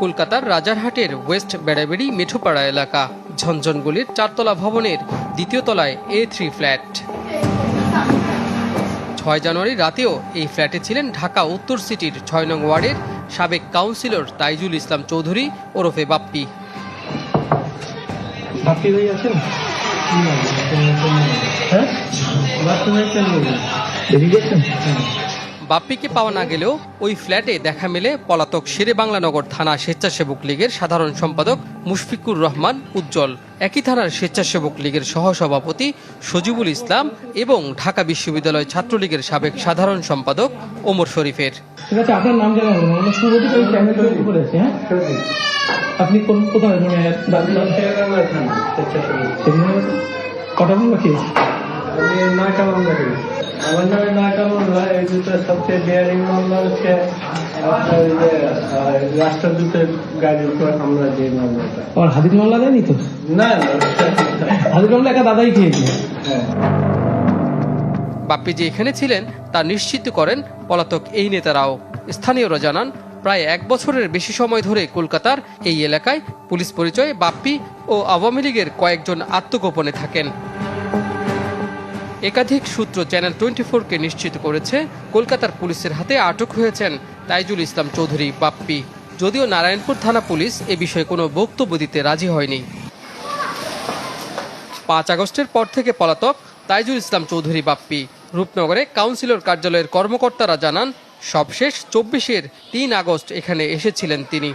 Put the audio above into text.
কলকাতার রাজারহাটের ওয়েস্ট বেড়াবেড়ি মেঠোপাড়া এলাকা। ঝনঝনগুলির 4 তলা ভবনের 2য় তলায় A3 ফ্ল্যাট। 6 জানুয়ারি রাতেও এই ফ্ল্যাটে ছিলেন ঢাকা উত্তর সিটির 6 নং ওয়ার্ডের সাবেক কাউন্সিলর তাইজুল ইসলাম চৌধুরী ওরফে বাপ্পি। বাপ্পিকে পাওয়া না গেলেও ওই ফ্ল্যাটে দেখা মেলে পলাতক শেরে বাংলানগর থানা স্বেচ্ছাসেবক লীগের সাধারণ সম্পাদক মুশফিকুর রহমান উজ্জ্বল, একই থানার স্বেচ্ছাসেবক লীগের সহসভাপতি সজিবুল ইসলাম এবং ঢাকা বিশ্ববিদ্যালয় ছাত্রলীগের সাবেক সাধারণ সম্পাদক ওমর শরীফের। আপনার নাম আপনি কোথায় কটা মামলা খেয়েছেন? আমার নামে 9টা মামলা। এই দুটো সবচেয়ে ডেয়ারিং মামলা হচ্ছে রাষ্ট্রদূতের গাড়ির উপর হামলা যে মামলাটা। আমার হাদির মামলা দেয়নি তো? না, হাদির মামলা একা দাদাই খেয়েছে। বাপ্পি যে এখানে ছিলেন তা নিশ্চিত করেন পলাতক এই নেতারাও। স্থানীয়রা জানান, প্রায় 1 বছরের বেশি সময় ধরে কলকাতার এই এলাকায় পুলিশ পরিচয়ে বাপ্পি ও আওয়ামী লীগের কয়েকজন আত্মগোপনে থাকেন। একাধিক সূত্র চ্যানেল 24-কে নিশ্চিত করেছে কলকাতার পুলিশের হাতে আটক হয়েছেন তাইজুল ইসলাম চৌধুরী বাপ্পি। যদিও নারায়ণপুর থানা পুলিশ এ বিষয়ে কোনো বক্তব্য দিতে রাজি হয়নি। 5 আগস্টের পর থেকে পলাতক তাইজুল ইসলাম চৌধুরী বাপ্পি। রূপনগরে কাউন্সিলর কার্যালয়ের কর্মকর্তারা জানান, সবশেষ 24-এর 3 আগস্ট এখানে এসেছিলেন তিনি।